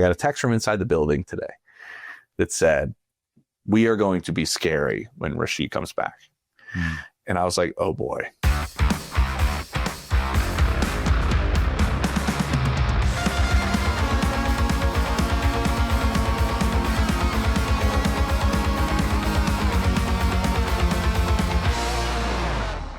I got a text from inside the building today that said, "We are going to be scary when Rashid comes back." And I was like, oh boy.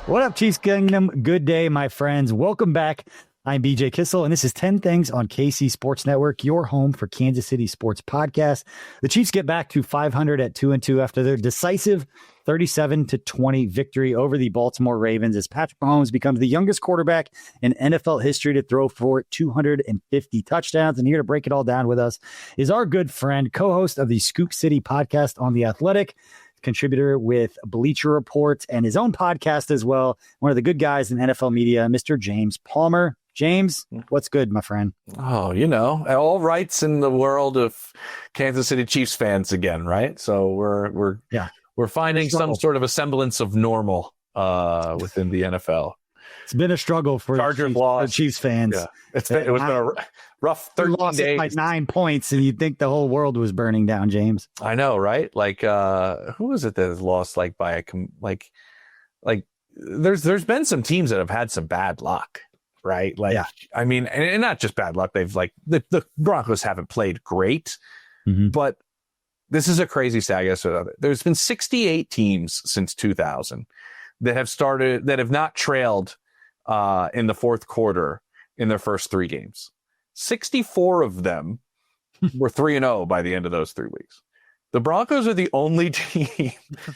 What up, Chiefs Kingdom? Good day, my friends. Welcome back. I'm BJ Kissel, and this is 10 Things on KC Sports Network, your home for Kansas City sports podcast. The Chiefs get back to 500 at 2-2 after their decisive 37-20 victory over the Baltimore Ravens as Patrick Mahomes becomes the youngest quarterback in NFL history to throw for 250 touchdowns. And here to break it all down with us is our good friend, co-host of the Scoop City podcast on The Athletic, contributor with Bleacher Report and his own podcast as well. One of the good guys in NFL media, Mr. James Palmer. James, what's good, my friend? Oh, you know, all rights in the world of Kansas City Chiefs fans again, right? So we're finding some sort of a semblance of normal within the NFL. It's been a struggle for Chiefs fans. Yeah. It was been a rough 13 days. By 9 points, and you'd think the whole world was burning down, James. I know, right? Like, who was it that has lost by there's been some teams that have had some bad luck, right? I mean, and not just bad luck. They've the Broncos haven't played great, but this is a crazy stat. I guess there's been 68 teams since 2000 that have not trailed in the fourth quarter in their first 3 games. 64 of them were 3-0 by the end of those 3 weeks. The Broncos are the only team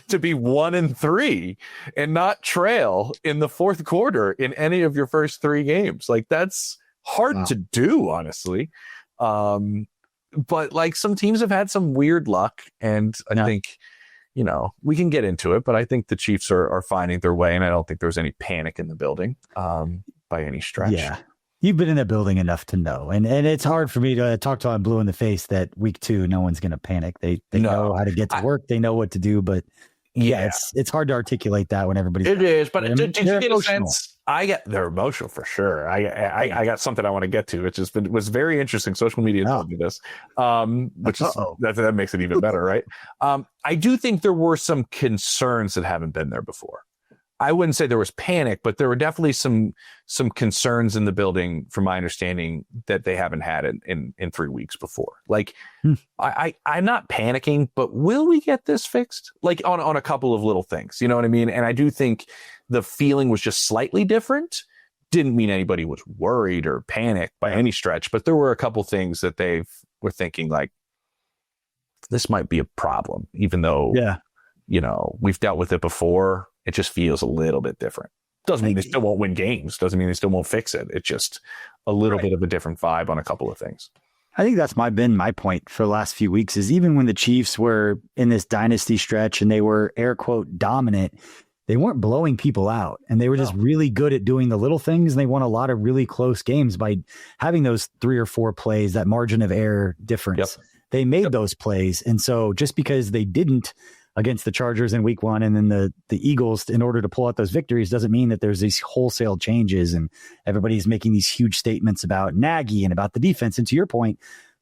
to be 1-3 and not trail in the fourth quarter in any of your first 3 games. Like, that's hard to do, honestly. But some teams have had some weird luck, and I think, we can get into it, but I think the Chiefs are finding their way, and I don't think there's any panic in the building by any stretch. Yeah. You've been in the building enough to know, and it's hard for me to talk to I'm blue in the face that week 2, no one's going to panic. They know how to get to work. They know what to do, but it's hard to articulate that when everybody's. It is, but did you get a sense? They're emotional for sure. I got something I want to get to, which was very interesting. Social media told me this, which is that makes it even better, right? I do think there were some concerns that haven't been there before. I wouldn't say there was panic, but there were definitely some concerns in the building, from my understanding, that they haven't had in 3 weeks before. I'm not panicking, but will we get this fixed? On a couple of little things, you know what I mean? And I do think the feeling was just slightly different. Didn't mean anybody was worried or panicked by any stretch, but there were a couple things that they were thinking this might be a problem, even though, we've dealt with it before. It just feels a little bit different. Doesn't mean they still won't win games. Doesn't mean they still won't fix it. It's just a little bit of a different vibe on a couple of things. I think that's been my point for the last few weeks, is even when the Chiefs were in this dynasty stretch and they were air quote dominant, they weren't blowing people out, and they were just really good at doing the little things. And they won a lot of really close games by having those 3 or 4 plays, that margin of error difference. Yep. They made those plays. And so just because they didn't against the Chargers in week 1 and then the Eagles in order to pull out those victories doesn't mean that there's these wholesale changes and everybody's making these huge statements about Nagy and about the defense. And to your point,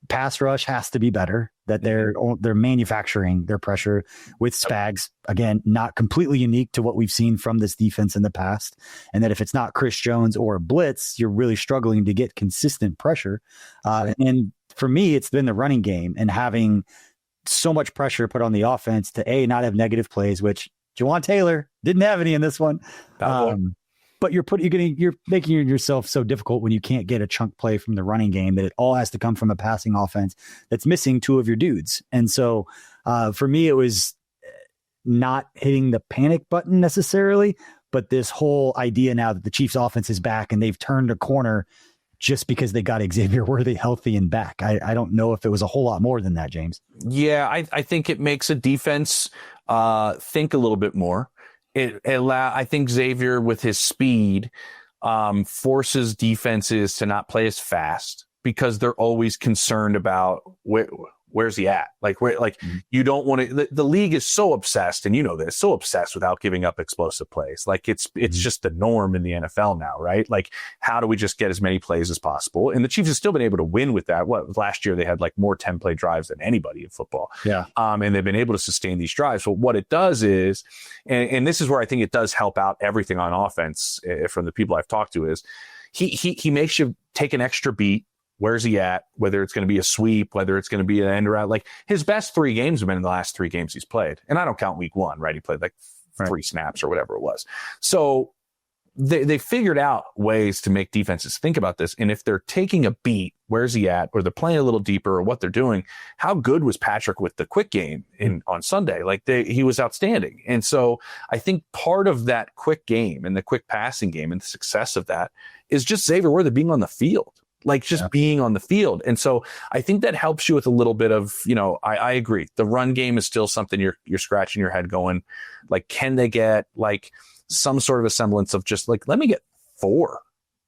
pass rush has to be better, that they're manufacturing their pressure with Spags. Again, not completely unique to what we've seen from this defense in the past. And that if it's not Chris Jones or a blitz, you're really struggling to get consistent pressure. And for me, it's been the running game and having so much pressure put on the offense to not have negative plays, which Jawan Taylor didn't have any in this one. But you're making yourself so difficult when you can't get a chunk play from the running game, that it all has to come from a passing offense that's missing 2 of your dudes. And so for me, it was not hitting the panic button necessarily, but this whole idea now that the Chiefs offense is back and they've turned a corner just because they got Xavier Worthy healthy and back. I don't know if it was a whole lot more than that, James. Yeah, I think it makes a defense think a little bit more. I think Xavier, with his speed, forces defenses to not play as fast because they're always concerned about where's he at? Like, you don't want to, the league is so obsessed, and you know this, so obsessed without giving up explosive plays. Like it's just the norm in the NFL now, right? Like, how do we just get as many plays as possible? And the Chiefs have still been able to win with that. Last year they had like more 10-play drives than anybody in football. Yeah. And they've been able to sustain these drives. So what it does is, and this is where I think it does help out everything on offense from the people I've talked to, is he makes you take an extra beat. Where's he at? Whether it's going to be a sweep, whether it's going to be an end around. Like, his best 3 games have been in the last 3 games he's played. And I don't count week 1, right? He played like 3 snaps or whatever it was. So they figured out ways to make defenses think about this. And if they're taking a beat, where's he at? Or they're playing a little deeper, or what they're doing. How good was Patrick with the quick game on Sunday? Like, he was outstanding. And so I think part of that quick game and the quick passing game and the success of that is just Xavier Worthy being on the field. Like, just being on the field. And so I think that helps you with a little bit of, I agree. The run game is still something you're scratching your head going, like, can they get like some sort of a semblance of just like, let me get 4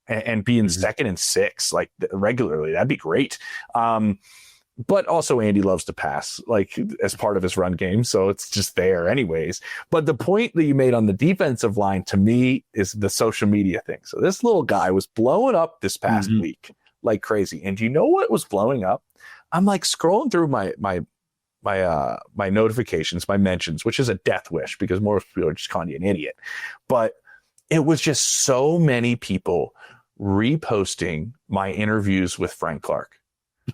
and be in 2nd and 6, like, regularly. That'd be great. But also Andy loves to pass, like, as part of his run game. So it's just there anyways. But the point that you made on the defensive line, to me, is the social media thing. So this little guy was blowing up this past week like crazy. And do you know what was blowing up? I'm like scrolling through my notifications, my mentions, which is a death wish because most people are just calling you an idiot. But it was just so many people reposting my interviews with Frank Clark.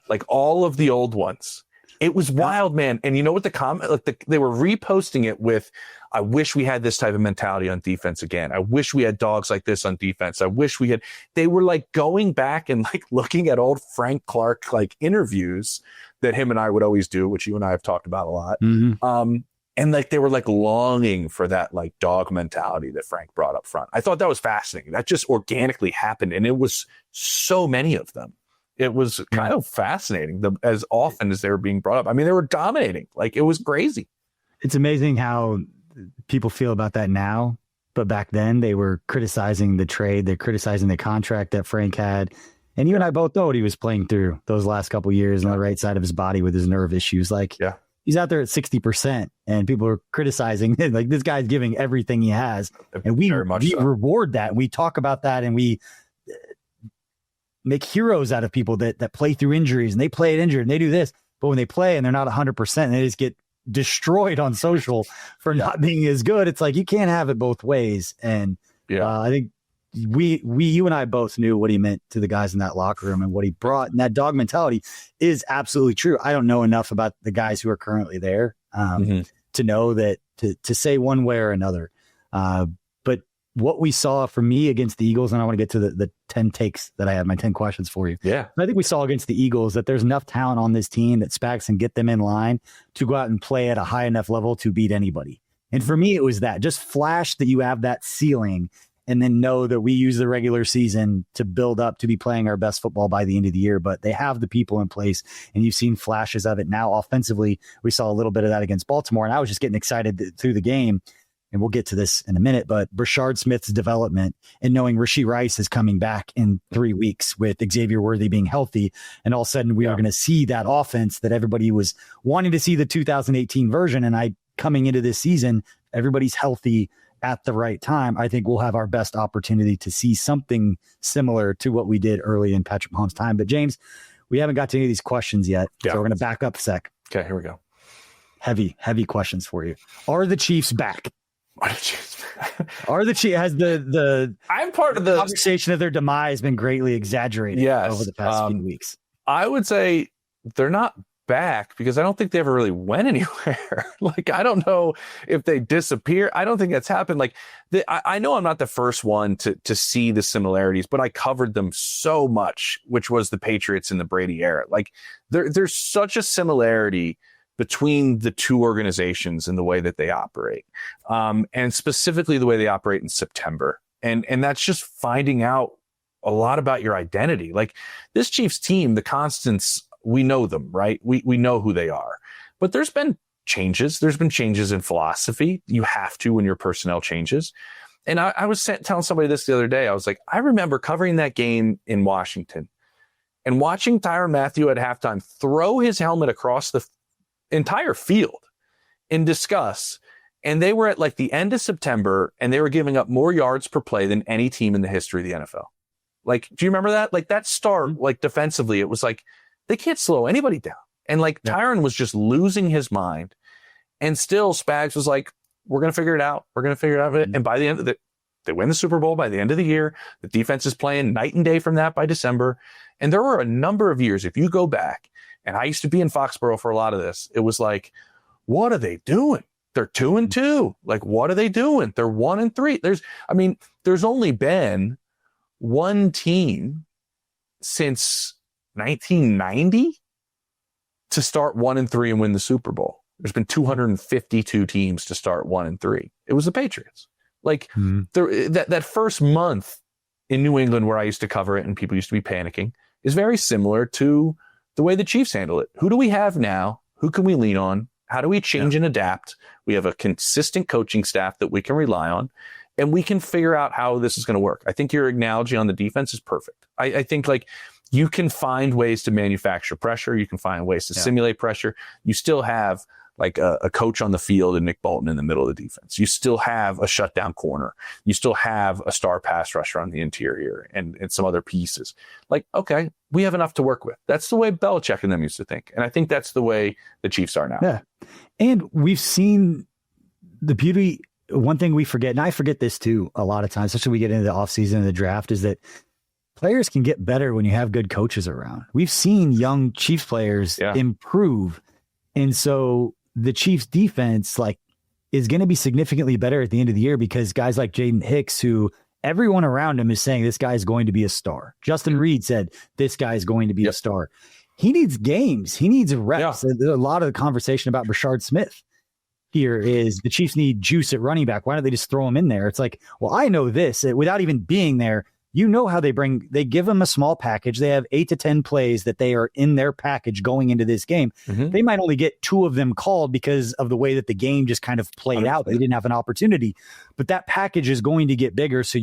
Like, all of the old ones. It was wild, man. And you know what the comment, like, they were reposting it with, I wish we had this type of mentality on defense again. I wish we had dogs like this on defense. I wish we had, they were like going back and like looking at old Frank Clark, like, interviews that him and I would always do, which you and I have talked about a lot. And like, they were like longing for that like dog mentality that Frank brought up front. I thought that was fascinating. That just organically happened. And it was so many of them. It was kind of fascinating as often as they were being brought up. I mean, they were dominating. Like, it was crazy. It's amazing how people feel about that now. But back then they were criticizing the trade. They're criticizing the contract that Frank had. And you and I both know what he was playing through those last couple of years on the right side of his body with his nerve issues. Like, he's out there at 60% and people are criticizing him. Like, this guy's giving everything he has. And we reward that. We talk about that, and we make heroes out of people that play through injuries, and they play it injured and they do this. But when they play and they're not 100%, they just get destroyed on social for not being as good. It's like, you can't have it both ways. And I think you and I both knew what he meant to the guys in that locker room and what he brought. And that dog mentality is absolutely true. I don't know enough about the guys who are currently there to know that to say one way or another. But what we saw from me against the Eagles, and I want to get to the 10 takes that I have, my 10 questions for you. Yeah. I think we saw against the Eagles that there's enough talent on this team that Spags can get them in line to go out and play at a high enough level to beat anybody. And for me, it was that. Just flash that you have that ceiling, and then know that we use the regular season to build up to be playing our best football by the end of the year. But they have the people in place, and you've seen flashes of it now. Offensively, we saw a little bit of that against Baltimore, and I was just getting excited through the game. And we'll get to this in a minute, but Brashard Smith's development and knowing Rashee Rice is coming back in 3 weeks with Xavier Worthy being healthy. And all of a sudden we are going to see that offense that everybody was wanting to see, the 2018 version. And coming into this season, everybody's healthy at the right time. I think we'll have our best opportunity to see something similar to what we did early in Patrick Mahomes' time. But James, we haven't got to any of these questions yet. So we're going to back up a sec. Okay, here we go. Heavy questions for you. Are the Chiefs back? Are the Chiefs, has the I'm part of the conversation of their demise been greatly exaggerated over the past few weeks? I would say they're not back because I don't think they ever really went anywhere. Like, I don't know if they disappear. I don't think that's happened. Like, I know I'm not the first one to see the similarities, but I covered them so much, which was the Patriots in the Brady era. Like, there's such a similarity between the two organizations and the way that they operate, and specifically the way they operate in September. And that's just finding out a lot about your identity. Like, this Chiefs team, the constants, we know them, right? We know who they are. But there's been changes. There's been changes in philosophy. You have to when your personnel changes. And I was telling somebody this the other day. I was like, I remember covering that game in Washington. and watching Tyrann Mathieu at halftime throw his helmet across the entire field in disgust. And they were at like the end of September, and they were giving up more yards per play than any team in the history of the NFL. Like, do you remember that? Like that start, like defensively, it was like, they can't slow anybody down. And like Tyrann was just losing his mind. And still Spags was like, we're going to figure it out. We're going to figure it out. And by the end of it, they win the Super Bowl by the end of the year. The defense is playing night and day from that by December. And there were a number of years, if you go back, and I used to be in Foxborough for a lot of this, it was like, what are they doing? They're 2-2. Like, what are they doing? They're 1-3. There's only been one team since 1990 to start 1-3 and win the Super Bowl. There's been 252 teams to start 1-3. It was the Patriots. Like that first month in New England where I used to cover it and people used to be panicking is very similar to the way the Chiefs handle it. Who do we have now? Who can we lean on? How do we change and adapt? We have a consistent coaching staff that we can rely on, and we can figure out how this is going to work. I think your analogy on the defense is perfect. I think like you can find ways to manufacture pressure. You can find ways to simulate pressure. You still have like a coach on the field and Nick Bolton in the middle of the defense. You still have a shutdown corner. You still have a star pass rusher on the interior and some other pieces. Like, okay, we have enough to work with. That's the way Belichick and them used to think. And I think that's the way the Chiefs are now. Yeah. And we've seen the beauty. One thing we forget, and I forget this too a lot of times, especially when we get into the offseason and the draft, is that players can get better when you have good coaches around. We've seen young Chiefs players improve. And so the Chiefs defense is going to be significantly better at the end of the year because guys like Jaden Hicks, who everyone around him is saying this guy is going to be a star. Justin Reed said this guy is going to be a star. He needs games. He needs reps. Yeah. A lot of the conversation about Brashard Smith here is the Chiefs need juice at running back. Why don't they just throw him in there? It's like, well, I know this without even being there. You know how they give them a small package. They have 8 to 10 plays that they are in their package going into this game. Mm-hmm. They might only get 2 of them called because of the way that the game just kind of played out. They didn't have an opportunity, but that package is going to get bigger. So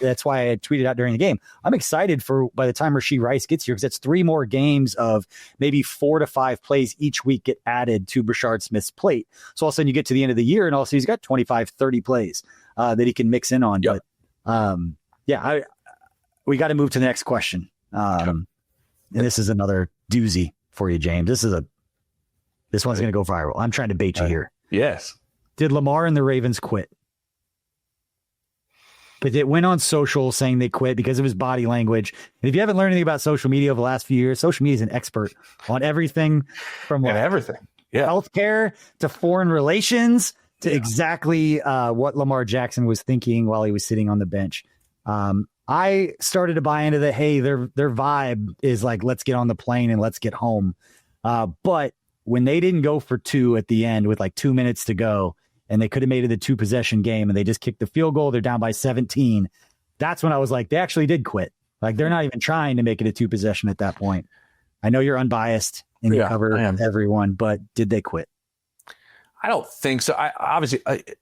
that's why I tweeted out during the game. I'm excited for by the time Rashee Rice gets here, because that's 3 more games of maybe 4 to 5 plays each week get added to Brashard Smith's plate. So all of a sudden you get to the end of the year and all of a sudden he's got 25, 30 plays that he can mix in on. Yep. But we got to move to the next question. And this is another doozy for you, James. This one's going to go viral. I'm trying to bait you here. Yes. Did Lamar and the Ravens quit? But it went on social saying they quit because of his body language. And if you haven't learned anything about social media over the last few years, social media is an expert on everything from healthcare to foreign relations to exactly what Lamar Jackson was thinking while he was sitting on the bench. I started to buy into the, hey, their vibe is like, let's get on the plane and let's get home. But when they didn't go for 2 at the end with like 2 minutes to go, and they could have made it a 2-possession game and they just kicked the field goal, they're down by 17. That's when I was like, they actually did quit. Like they're not even trying to make it a 2-possession at that point. I know you're unbiased and you cover everyone, but did they quit? I don't think so. I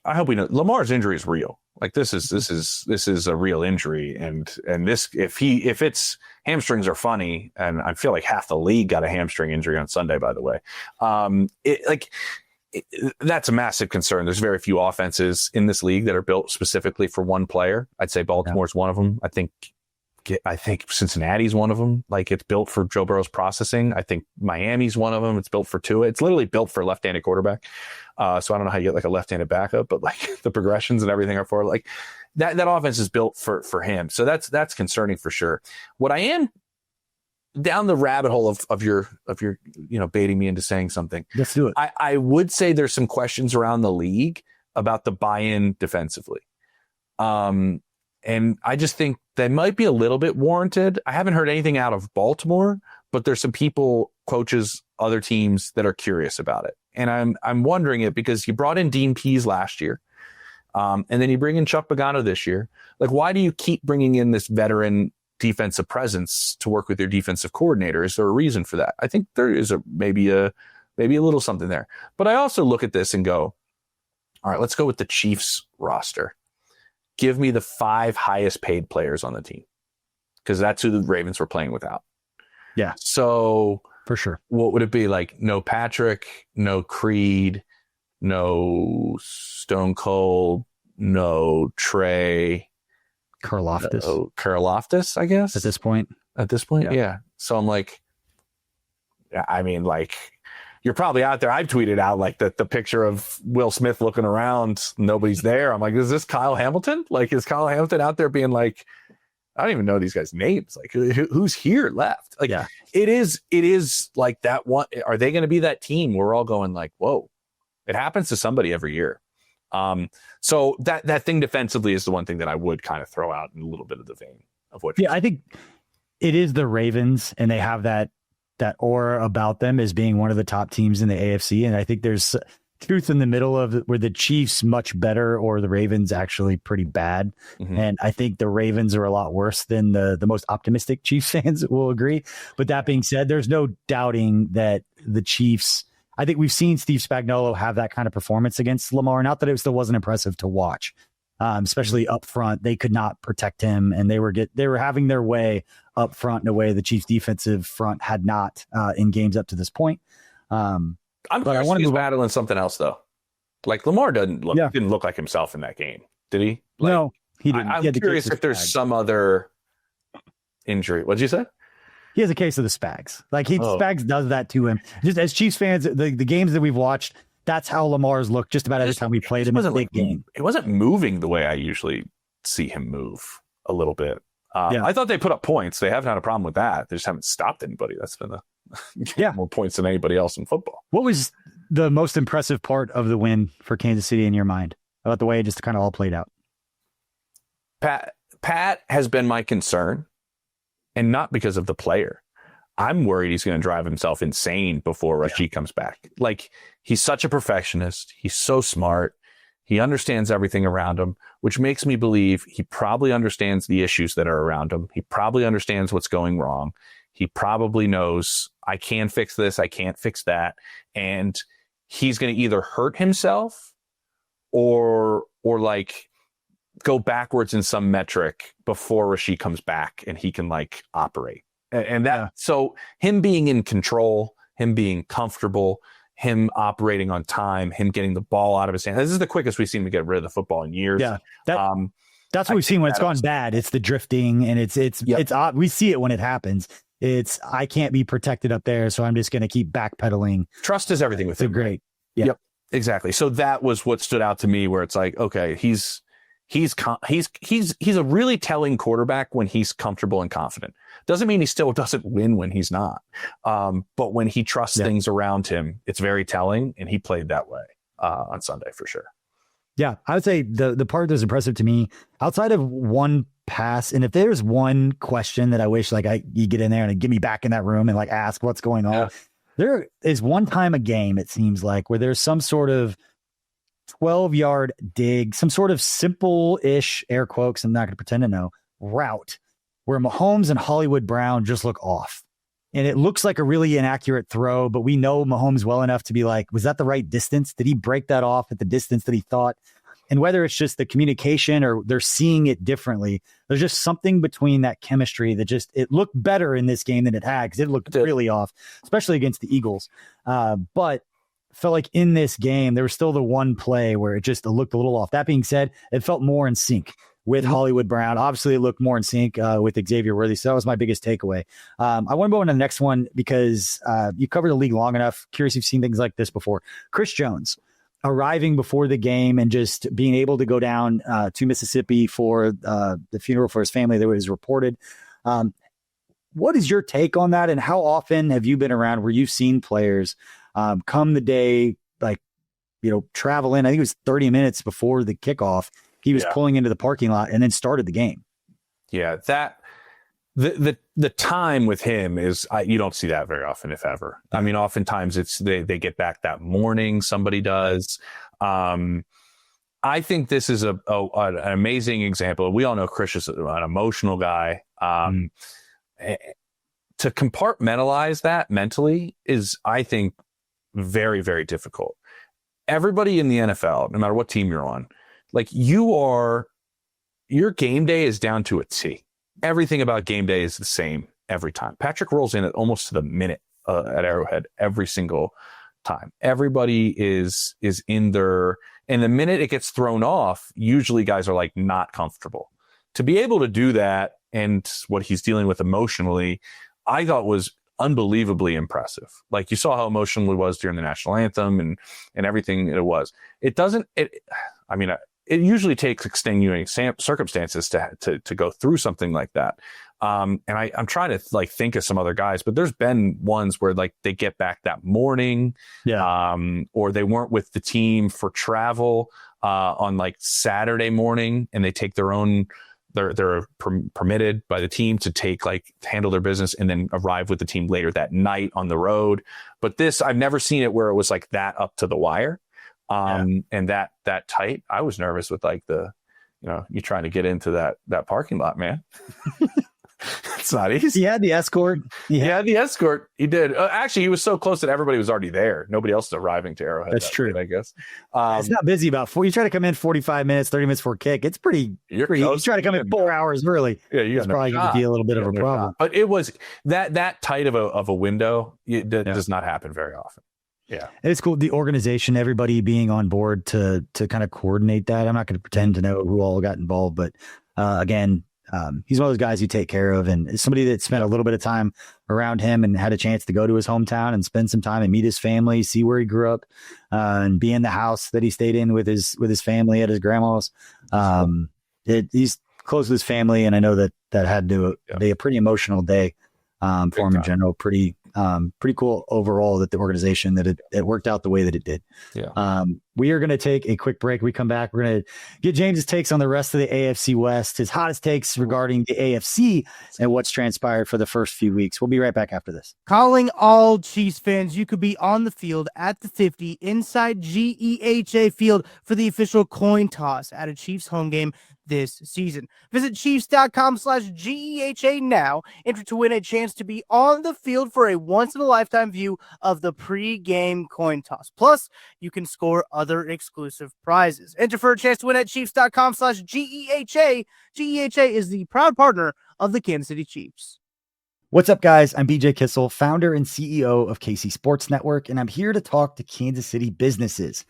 hope we know Lamar's injury is real. Like this is a real injury, and this if its hamstrings are funny, and I feel like half the league got a hamstring injury on Sunday. By the way, that's a massive concern. There's very few offenses in this league that are built specifically for one player. I'd say Baltimore's one of them. I think Cincinnati's one of them. Like it's built for Joe Burrow's processing. I think Miami's one of them. It's built for Tua. It's literally built for a left-handed quarterback. So I don't know how you get like a left-handed backup, but like the progressions and everything are for like that offense is built for him. So that's concerning for sure. What I am down the rabbit hole of your baiting me into saying something. Let's do it. I would say there's some questions around the league about the buy-in defensively. And I just think they might be a little bit warranted. I haven't heard anything out of Baltimore, but there's some people, coaches, other teams that are curious about it. And I'm wondering it because you brought in Dean Pease last year. And then you bring in Chuck Pagano this year. Like, why do you keep bringing in this veteran defensive presence to work with your defensive coordinator? Is there a reason for that? I think there is maybe a little something there. But I also look at this and go, all right, let's go with the Chiefs roster. Give me the 5 highest paid players on the team, because that's who the Ravens were playing without. Yeah. So for sure. What would it be like? No Patrick, no Creed, no Stone Cold, no Trey, Karlaftis. no Karlaftis, I guess. At this point. Yeah. So I'm like, I mean, like, you're probably out there. I've tweeted out like the picture of Will Smith looking around, nobody's there. I'm like, is this Kyle Hamilton? Like, is Kyle Hamilton out there being like, I don't even know these guys' names. Like, who's here left? Like, it is like that one. Are they going to be that team? We're all going like, whoa, it happens to somebody every year. So that thing defensively is the one thing that I would kind of throw out in a little bit of the vein of what. Yeah, I think it is the Ravens, and they have that aura about them as being one of the top teams in the AFC. And I think there's truth in the middle of where the Chiefs much better or the Ravens actually pretty bad. Mm-hmm. And I think the Ravens are a lot worse than the most optimistic Chiefs fans will agree. But that being said, there's no doubting that the Chiefs, I think we've seen Steve Spagnuolo have that kind of performance against Lamar. Not that it still wasn't impressive to watch, especially up front. They could not protect him, and they were having their way up front in a way the Chiefs defensive front had not in games up to this point. I want to battling something else though. Like Lamar didn't look like himself in that game, did he? Like, no, he didn't. I'm curious if there's some other injury. What did you say? He has a case of the Spags. Like Spags does that to him. Just as Chiefs fans, the games that we've watched, that's how Lamar's looked just about every time we played him in a big game. It wasn't moving the way I usually see him move a little bit. I thought they put up points. They haven't had a problem with that. They just haven't stopped anybody. That's been more points than anybody else in football. What was the most impressive part of the win for Kansas City in your mind about the way it just kind of all played out? Pat has been my concern, and not because of the player. I'm worried he's going to drive himself insane before Rashid comes back. Like, he's such a perfectionist. He's so smart. He understands everything around him, which makes me believe he probably understands the issues that are around him. He probably understands what's going wrong. He probably knows, I can fix this, I can't fix that. And he's going to either hurt himself or like go backwards in some metric before Rashid comes back and he can like operate. And that, so him being in control, him being comfortable, him operating on time, him getting the ball out of his hand. This is the quickest we've seen to get rid of the football in years. Yeah. That's what we've seen when it's gone bad. It's the drifting, and it's we see it when it happens. It's, I can't be protected up there, so I'm just going to keep backpedaling. Trust is everything with him. Great. Yeah. Yep. Exactly. So that was what stood out to me, where it's like, okay, he's a really telling quarterback when he's comfortable and confident. Doesn't mean he still doesn't win when he's not. But when he trusts things around him, it's very telling, and he played that way on Sunday for sure. Yeah, I would say the part that's impressive to me, outside of one pass, and if there's one question that I wish like you get in there and get me back in that room and like ask what's going on. Yeah. There is one time a game, it seems like, where there's some sort of 12-yard dig, some sort of simple-ish, air quotes, I'm not going to pretend to know, route where Mahomes and Hollywood Brown just look off. And it looks like a really inaccurate throw, but we know Mahomes well enough to be like, was that the right distance? Did he break that off at the distance that he thought? And whether it's just the communication or they're seeing it differently, there's just something between that chemistry that just, it looked better in this game than it had, because it looked really off, especially against the Eagles. But felt like in this game, there was still the one play where it just looked a little off. That being said, it felt more in sync with Hollywood Brown. Obviously, it looked more in sync with Xavier Worthy. So that was my biggest takeaway. I want to go on to the next one because you covered the league long enough. Curious if you've seen things like this before. Chris Jones arriving before the game and just being able to go down to Mississippi for the funeral for his family that was reported. What is your take on that? And how often have you been around where you've seen players come the day, like, travel in? I think it was 30 minutes before the kickoff. He was pulling into the parking lot and then started the game. Yeah, that the time with him is you don't see that very often, if ever. I mean, oftentimes it's they get back that morning. Somebody does. I think this is an amazing example. We all know Chris is an emotional guy. To compartmentalize that mentally is, I think, very, very difficult. Everybody in the NFL, no matter what team you're on, like your game day is down to a T. Everything about game day is the same every time. Patrick rolls in at almost to the minute at Arrowhead every single time. Everybody is in there, and the minute it gets thrown off, usually guys are like not comfortable. To be able to do that and what he's dealing with emotionally, I thought was unbelievably impressive. Like, you saw how emotional he was during the national anthem and everything it was. It usually takes extenuating circumstances to go through something like that. And I'm trying to like think of some other guys, but there's been ones where like they get back that morning, or they weren't with the team for travel on like Saturday morning, and they take their own. They're permitted by the team to handle their business and then arrive with the team later that night on the road. But this, I've never seen it where it was like that up to the wire, and that tight. I was nervous with like you trying to get into that parking lot, man. It's not easy. He had the escort. He had the escort. He did. Actually, he was so close that everybody was already there. Nobody else is arriving to Arrowhead. That's true. Night, I guess. It's not busy about you try to come in 45 minutes, 30 minutes before kick. It's pretty. You try to come in 4 hours early. Yeah, you probably going to be a little bit of a problem. But it was that tight of a window. That does not happen very often. Yeah, it's cool. The organization, everybody being on board to kind of coordinate that. I'm not going to pretend to know who all got involved, but again. He's one of those guys you take care of, and somebody that spent a little bit of time around him and had a chance to go to his hometown and spend some time and meet his family, see where he grew up, and be in the house that he stayed in with his family at his grandma's. He's close with his family, and I know that had to be a pretty emotional day for him in general. Pretty cool overall that the organization that it worked out the way that it did. Yeah. We are going to take a quick break. We come back. We're going to get James's takes on the rest of the AFC West, his hottest takes regarding the AFC and what's transpired for the first few weeks. We'll be right back after this. Calling all Chiefs fans, you could be on the field at the 50 inside GEHA Field for the official coin toss at a Chiefs home game this season. Visit Chiefs.com/GEHA now. Enter to win a chance to be on the field for a once-in-a-lifetime view of the pre-game coin toss. Plus, you can score other exclusive prizes. Enter for a chance to win at Chiefs.com/GEHA. GEHA is the proud partner of the Kansas City Chiefs. What's up, guys? I'm BJ Kissel, founder and CEO of KC Sports Network, and I'm here to talk to Kansas City businesses.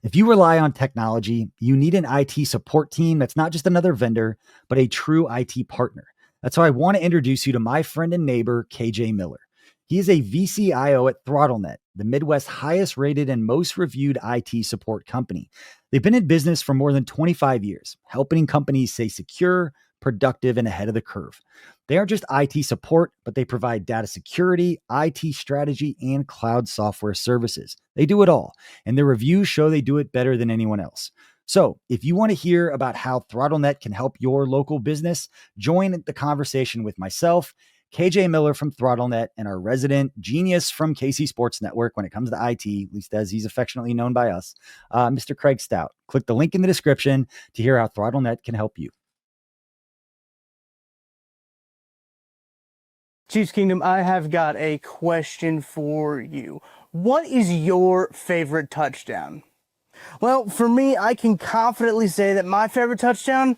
If you rely on technology, you need an IT support team that's not just another vendor, but a true IT partner. That's why I want to introduce you to my friend and neighbor, KJ Miller. He is a VCIO at ThrottleNet, the Midwest's highest rated and most reviewed IT support company. They've been in business for more than 25 years, helping companies stay secure, productive, and ahead of the curve. They aren't just IT support, but they provide data security, IT strategy, and cloud software services. They do it all, and their reviews show they do it better than anyone else. So if you want to hear about how ThrottleNet can help your local business, join the conversation with myself, KJ Miller from ThrottleNet, and our resident genius from KC Sports Network when it comes to IT, at least as he's affectionately known by us, Mr. Craig Stout. Click the link in the description to hear how ThrottleNet can help you. Chiefs Kingdom, I have got a question for you. What is your favorite touchdown? Well, for me, I can confidently say that my favorite touchdown,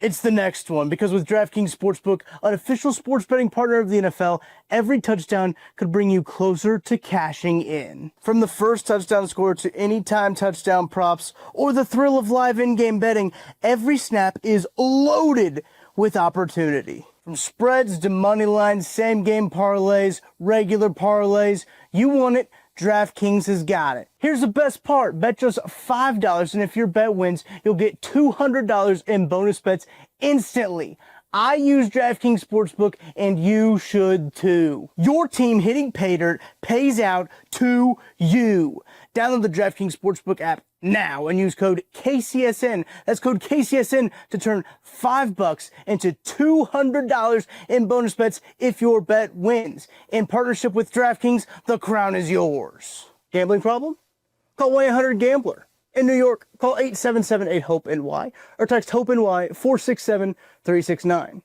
it's the next one, because with DraftKings Sportsbook, an official sports betting partner of the NFL, every touchdown could bring you closer to cashing in. From the first touchdown score to anytime touchdown props or the thrill of live in-game betting, every snap is loaded with opportunity. From spreads to money lines, same game parlays, regular parlays, you want it, DraftKings has got it. Here's the best part. Bet just $5, and if your bet wins, you'll get $200 in bonus bets instantly. I use DraftKings Sportsbook, and you should too. Your team hitting pay dirt pays out to you. Download the DraftKings Sportsbook app now and use code KCSN. That's code KCSN to turn $5 into $200 in bonus bets if your bet wins. In partnership with DraftKings, the crown is yours. Gambling problem? Call 1-800-GAMBLER. In New York, call 877-8-HOPE-NY or text HOPE-NY 467-369.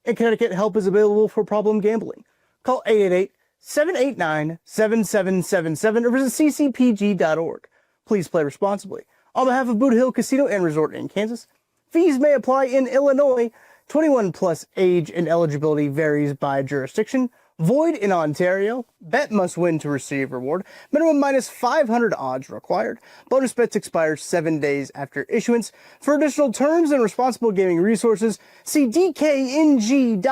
In Connecticut, help is available for problem gambling. Call 888-789-7777 or visit ccpg.org. Please play responsibly. On behalf of Boot Hill Casino and Resort in Kansas, fees may apply in Illinois. 21 plus age and eligibility varies by jurisdiction. Void in Ontario. Bet must win to receive reward. Minimum minus 500 odds required. Bonus bets expire 7 days after issuance. For additional terms and responsible gaming resources, see dkng.co/audio.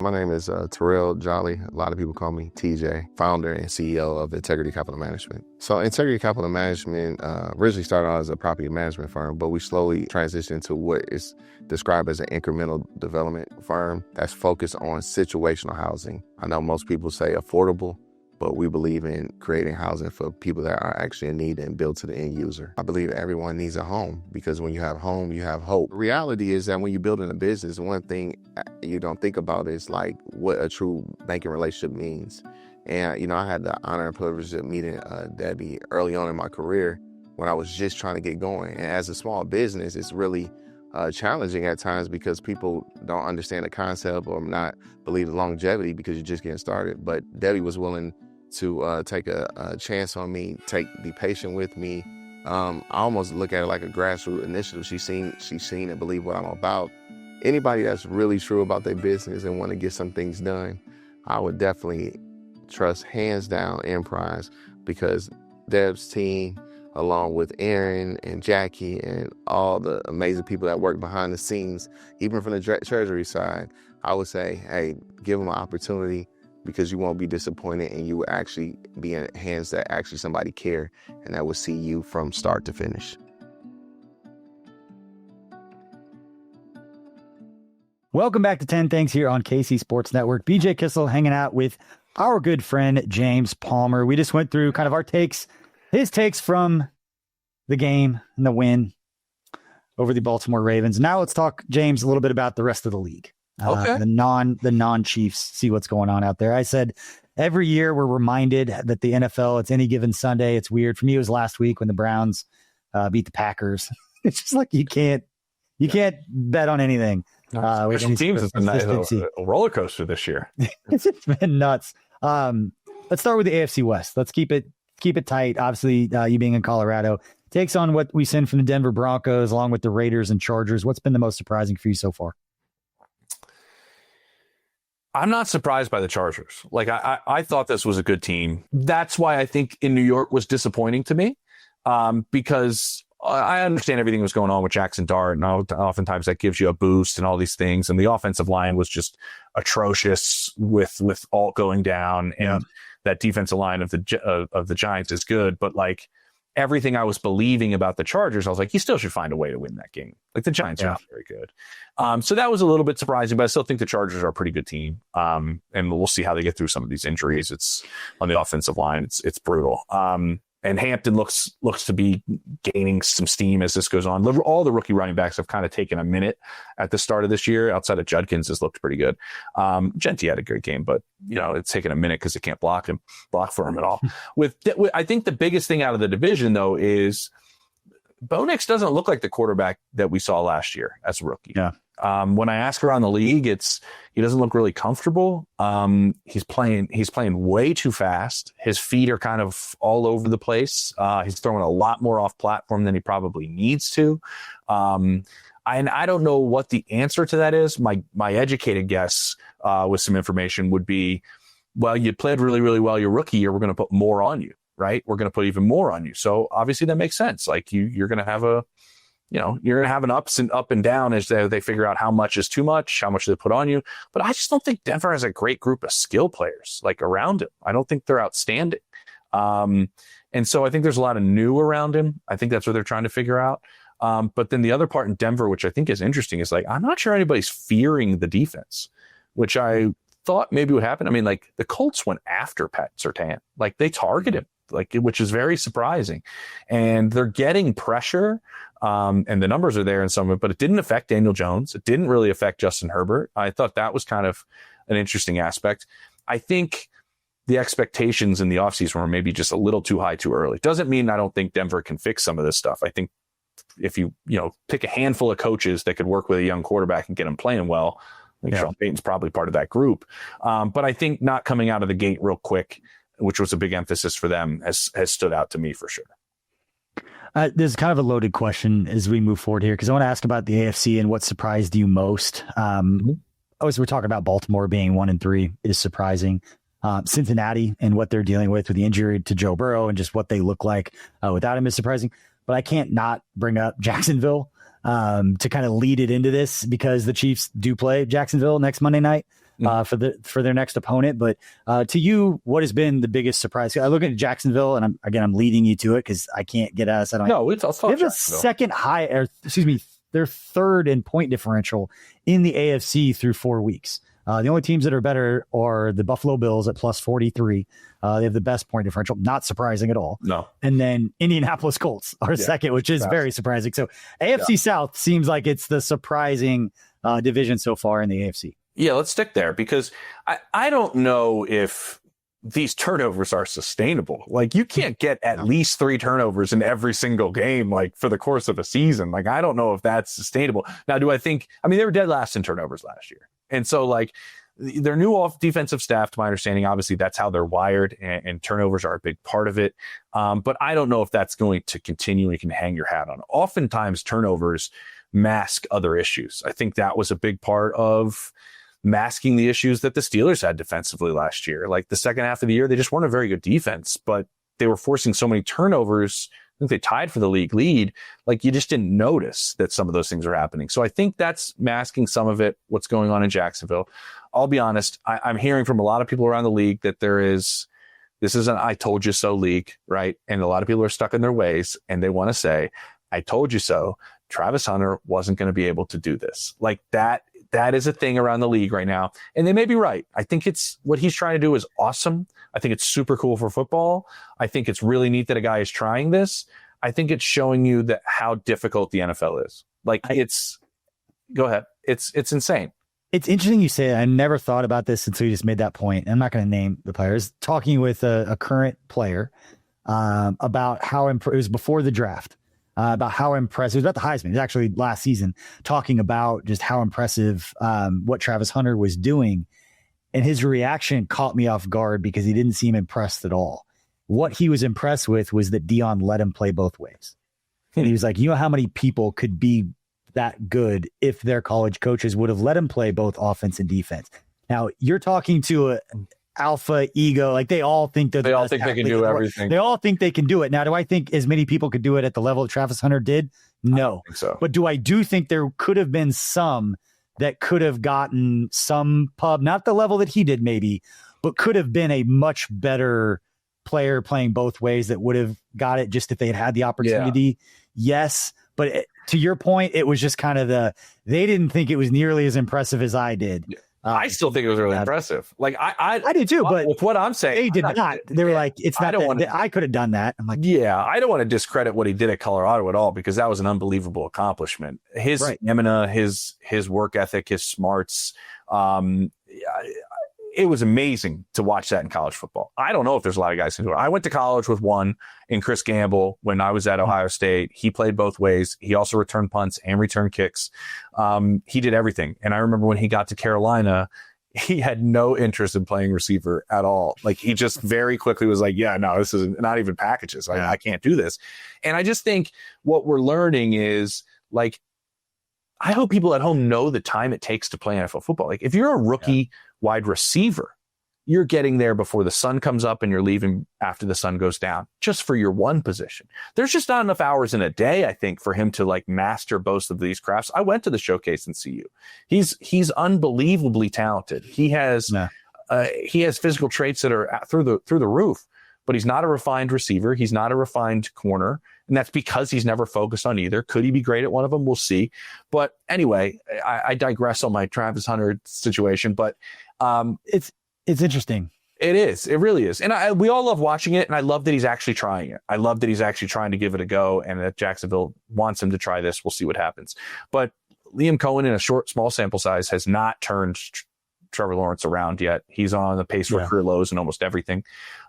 My name is Terrell Jolly. A lot of people call me TJ, founder and CEO of Integrity Capital Management. So Integrity Capital Management originally started out as a property management firm, but we slowly transitioned to what is described as an incremental development firm that's focused on situational housing. I know most people say affordable, but we believe in creating housing for people that are actually in need and built to the end user. I believe everyone needs a home because when you have home, you have hope. The reality is that when you're building a business, one thing you don't think about is like what a true banking relationship means. And, I had the honor and privilege of meeting Debbie early on in my career when I was just trying to get going. And as a small business, it's really challenging at times because people don't understand the concept or not believe the longevity because you're just getting started. But Debbie was willing to take a chance on me, be patient with me. I almost look at it like a grassroots initiative. She's seen and believe what I'm about. Anybody that's really true about their business and want to get some things done, I would definitely trust hands down Emprise because Deb's team, along with Aaron and Jackie and all the amazing people that work behind the scenes, even from the treasury side, I would say, hey, give them an opportunity because you won't be disappointed and you will actually be in hands that actually somebody care and that will see you from start to finish. Welcome back to 10 Things here on KC Sports Network. BJ Kissel hanging out with our good friend James Palmer. We just went through kind of our takes, his takes from the game and the win over the Baltimore Ravens. Now let's talk, James, a little bit about the rest of the league. Okay. The non-Chiefs, see what's going on out there. I said every year we're reminded that the NFL, it's any given Sunday. It's weird. For me, it was last week when the Browns beat the Packers. It's just like you can't bet on anything. Special teams has been a roller coaster this year. It's been nuts. Let's start with the AFC West. Let's keep it tight. Obviously, you being in Colorado takes on what we send from the Denver Broncos along with the Raiders and Chargers. What's been the most surprising for you so far? I'm not surprised by the Chargers. Like I thought this was a good team. That's why I think in New York was disappointing to me, because I understand everything was going on with Jackson Dart, and oftentimes that gives you a boost and all these things. And the offensive line was just atrocious with Alt going down, and that defensive line of the Giants is good, but like everything I was believing about the Chargers, I was like, you still should find a way to win that game. Like the Giants are not very good. So that was a little bit surprising, but I still think the Chargers are a pretty good team. And we'll see how they get through some of these injuries. It's on the offensive line. It's brutal. And Hampton looks to be gaining some steam as this goes on. All the rookie running backs have kind of taken a minute at the start of this year. Outside of Judkins has looked pretty good. Genty had a great game, but it's taken a minute because they can't block for him at all. I think the biggest thing out of the division though is Bo Nix doesn't look like the quarterback that we saw last year as a rookie. Yeah. When I ask around the league, he doesn't look really comfortable. He's playing way too fast. His feet are kind of all over the place. He's throwing a lot more off platform than he probably needs to. And I don't know what the answer to that is. My educated guess with some information would be, well, you played really, really well your rookie year. We're going to put more on you, right? We're going to put even more on you. So obviously that makes sense. Like you're going to have you're going to have an up and down as they figure out how much is too much, how much they put on you. But I just don't think Denver has a great group of skill players like around him. I don't think they're outstanding. And so I think there's a lot of new around him. I think that's what they're trying to figure out. But then the other part in Denver, which I think is interesting, is like, I'm not sure anybody's fearing the defense, which I thought maybe would happen. I mean, like the Colts went after Pat Surtain, like they targeted him, which is very surprising, and they're getting pressure. And the numbers are there in some of it, but it didn't affect Daniel Jones. It didn't really affect Justin Herbert. I thought that was kind of an interesting aspect. I think the expectations in the offseason were maybe just a little too high too early. Doesn't mean I don't think Denver can fix some of this stuff. I think if you pick a handful of coaches that could work with a young quarterback and get him playing well, I think Sean Payton's probably part of that group. But I think not coming out of the gate real quick, which was a big emphasis for them, has stood out to me for sure. This is kind of a loaded question as we move forward here, because I want to ask about the AFC and what surprised you most. We're talking about Baltimore being 1-3 is surprising. Cincinnati and what they're dealing with the injury to Joe Burrow and just what they look like without him is surprising. But I can't not bring up Jacksonville to kind of lead it into this, because the Chiefs do play Jacksonville next Monday night for their next opponent. But to you, what has been the biggest surprise? I look at Jacksonville, and I'm leading you to it because I can't get us. I don't. No, it's also they have their third in point differential in the AFC through 4 weeks. The only teams that are better are the Buffalo Bills at plus 43. They have the best point differential. Not surprising at all. No. And then Indianapolis Colts are second, which is very surprising. So AFC South seems like it's the surprising division so far in the AFC. Yeah, let's stick there, because I don't know if these turnovers are sustainable. Like, you can't get at least 3 turnovers in every single game, like, for the course of a season. Like, I don't know if that's sustainable. Now, they were dead last in turnovers last year. And so, like, their new defensive staff, to my understanding, obviously that's how they're wired, and turnovers are a big part of it. But I don't know if that's going to continue and you can hang your hat on. Oftentimes turnovers mask other issues. I think that was a big part of masking the issues that the Steelers had defensively last year. Like, the second half of the year, they just weren't a very good defense, but they were forcing so many turnovers. I think they tied for the league lead. Like, you just didn't notice that some of those things are happening. So I think that's masking some of it, what's going on in Jacksonville. I'll be honest, I'm hearing from a lot of people around the league that this is an I told you so league, right? And a lot of people are stuck in their ways, and they want to say, I told you so. Travis Hunter wasn't going to be able to do this. Like, that is a thing around the league right now. And they may be right. I think what he's trying to do is awesome. I think it's super cool for football. I think it's really neat that a guy is trying this. I think it's showing you that how difficult the NFL is. Like, go ahead. It's insane. It's interesting you say that. I never thought about this until you just made that point. I'm not going to name the players. Talking with a current player about how it was before the draft. About how impressive, it was about the Heisman. It was actually last season, talking about just how impressive what Travis Hunter was doing. And his reaction caught me off guard because he didn't seem impressed at all. What he was impressed with was that Dion let him play both ways. And he was like, you know how many people could be that good if their college coaches would have let him play both offense and defense. Now, you're talking to a alpha ego, like they all think that they can do everything. They all think they can do it. Now, do I think as many people could do it at the level Travis Hunter did? No. I don't think so. But do I think there could have been some that could have gotten some pub, not the level that he did maybe, but could have been a much better player playing both ways that would have got it just if they had the opportunity? Yes. But to your point, it was just kind of they didn't think it was nearly as impressive as I did. Yeah. I still think it was really impressive. Like I did too, but with what I'm saying, they did not. They were like, it's not. I could have done that. I'm like, yeah, I don't want to discredit what he did at Colorado at all, because that was an unbelievable accomplishment. His stamina, his work ethic, his smarts. It was amazing to watch that in college football. I don't know if there's a lot of guys who do it. I went to college with one in Chris Gamble when I was at Ohio State. He played both ways. He also returned punts and returned kicks. He did everything. And I remember when he got to Carolina, he had no interest in playing receiver at all. Like, he just very quickly was like, yeah, no, this is not even packages. I can't do this. And I just think what we're learning is, like, I hope people at home know the time it takes to play NFL football. Like, if you're a rookie wide receiver, you're getting there before the sun comes up and you're leaving after the sun goes down, just for your one position. There's just not enough hours in a day, I think, for him to like master both of these crafts. I went to the showcase in CU. He's unbelievably talented. He has physical traits that are through the roof, but he's not a refined receiver. He's not a refined corner. And that's because he's never focused on either. Could he be great at one of them? We'll see. But anyway, I digress on my Travis Hunter situation, but it's interesting. It is. It really is. And we all love watching it. And I love that he's actually trying it. I love that he's actually trying to give it a go, and that Jacksonville wants him to try this. We'll see what happens. But Liam Cohen, in a small sample size, has not turned Trevor Lawrence around yet. He's on the pace for career lows in almost everything.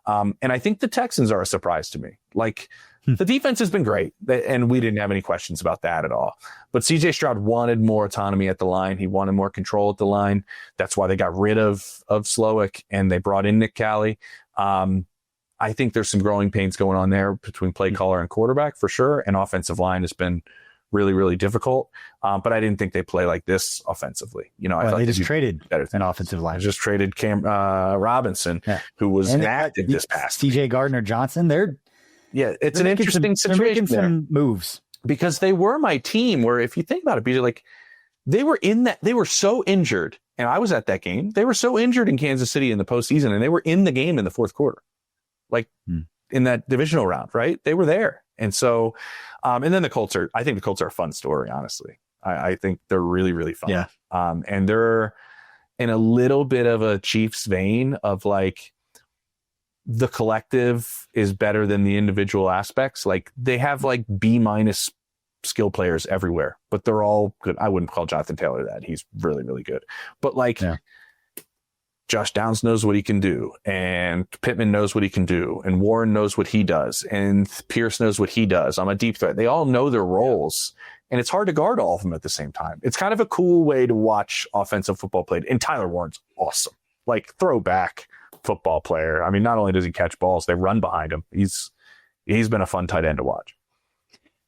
And I think the Texans are a surprise to me. Like, the defense has been great, and we didn't have any questions about that at all. But C.J. Stroud wanted more autonomy at the line. He wanted more control at the line. That's why they got rid of Slowick, and they brought in Nick Cali. I think there's some growing pains going on there between play caller and quarterback for sure. And offensive line has been really, really difficult. But I didn't think they play like this offensively. You know, I thought they just traded an offensive line. I just traded Cam Robinson, who was inactive this past CJ Gardner-Johnson. It's an interesting situation. They're making some moves because they were my team. Where if you think about it, BJ, like they were so injured, and I was at that game. They were so injured in Kansas City in the postseason, and they were in the game in the fourth quarter, like in that divisional round, right? They were there. And so, and then I think the Colts are a fun story, honestly. I think they're really, really fun. Yeah. And they're in a little bit of a Chiefs vein of like the collective is better than the individual aspects. Like they have like B- skill players everywhere, but they're all good. I wouldn't call Jonathan Taylor that. He's really, really good. But like, Josh Downs knows what he can do, and Pittman knows what he can do, and Warren knows what he does, and Pierce knows what he does. I'm a deep threat. They all know their roles, and it's hard to guard all of them at the same time. It's kind of a cool way to watch offensive football played. And Tyler Warren's awesome. Like throwback football player. I mean, not only does he catch balls, they run behind him. He's been a fun tight end to watch.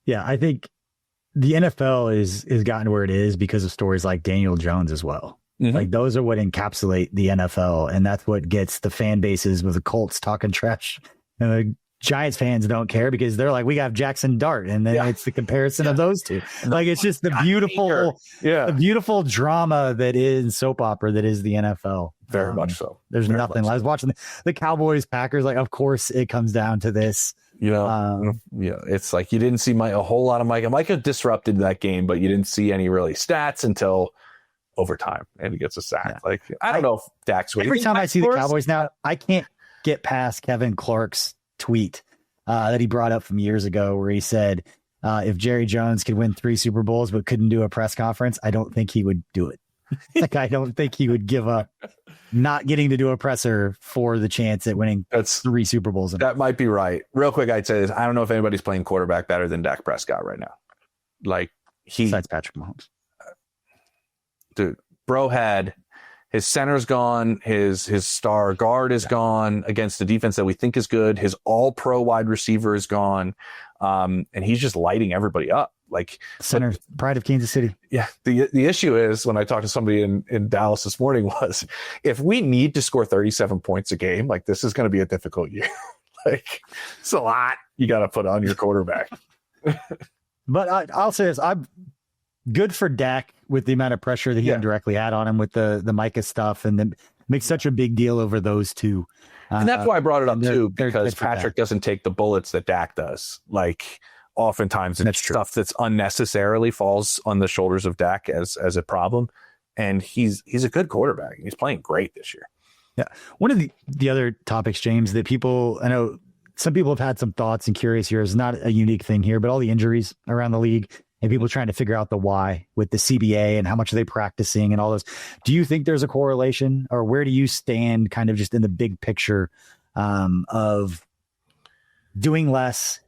Yeah, I think the NFL is gotten to where it is because of stories like Daniel Jones as well. Mm-hmm. Like those are what encapsulate the NFL, and that's what gets the fan bases with the Colts talking trash. And the Giants fans don't care because they're like, we got Jackson Dart, and then it's the comparison of those two. Like it's just the beautiful drama that is soap opera that is the NFL. Very much so. There's nothing. I was watching the Cowboys Packers. Like, of course, it comes down to this. You know, it's like you didn't see a whole lot of Micah. Micah disrupted that game, but you didn't see any really stats until overtime, and he gets a sack. Yeah. Like I don't know if Dak's every time I see the Cowboys now, I can't get past Kevin Clark's tweet that he brought up from years ago, where he said, "If Jerry Jones could win 3 Super Bowls but couldn't do a press conference, I don't think he would do it." Like I don't think he would give up not getting to do a presser for the chance at winning 3 Super Bowls. That might be right. Real quick, I'd say this: I don't know if anybody's playing quarterback better than Dak Prescott right now. Like besides Patrick Mahomes. Dude, bro had his center's gone, his star guard is gone against the defense that we think is good. His all-pro wide receiver is gone, and he's just lighting everybody up. Like center pride of Kansas City. Yeah, the issue is when I talked to somebody in Dallas this morning was if we need to score 37 points a game, like this is going to be a difficult year. Like it's a lot you got to put on your quarterback. But I'll say this: I'm good for Dak with the amount of pressure that he indirectly had on him with the Micah stuff, and then make such a big deal over those two. And that's why I brought it up too, because Patrick doesn't take the bullets that Dak does. Like oftentimes it's stuff that's unnecessarily falls on the shoulders of Dak as a problem. And he's a good quarterback. He's playing great this year. Yeah. One of the other topics, James, that I know some people have had some thoughts and curious here, is not a unique thing here, but all the injuries around the league and people trying to figure out the why with the CBA and how much are they practicing and all those. Do you think there's a correlation, or where do you stand kind of just in the big picture of doing less,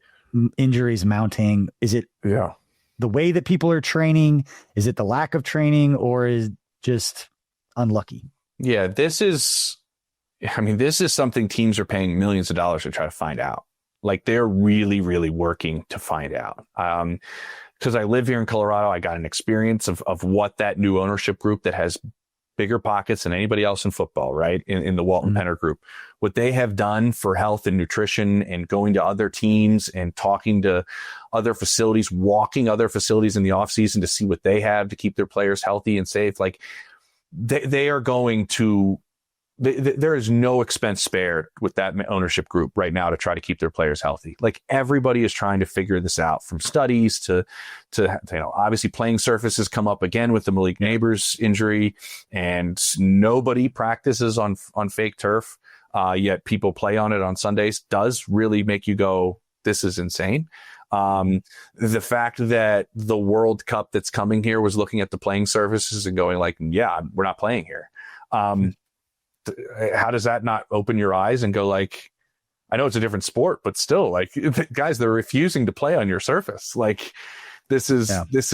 injuries mounting? Is it the way that people are training? Is it the lack of training, or is it just unlucky? Yeah, this is something teams are paying millions of dollars to try to find out. Like they're really, really working to find out. Because I live here in Colorado, I got an experience of what that new ownership group that has bigger pockets than anybody else in football, right? In the Walton Penner group, what they have done for health and nutrition and going to other teams and talking to other facilities, walking other facilities in the offseason to see what they have to keep their players healthy and safe. Like they are going to, there is no expense spared with that ownership group right now to try to keep their players healthy. Like everybody is trying to figure this out, from studies to obviously playing surfaces come up again with the Malik Neighbors injury, and nobody practices on fake turf. Yet people play on it on Sundays does really make you go, this is insane. The fact that the World Cup that's coming here was looking at the playing surfaces and going like, yeah, we're not playing here. How does that not open your eyes and go like, I know it's a different sport, but still, like, guys, they're refusing to play on your surface. Like this is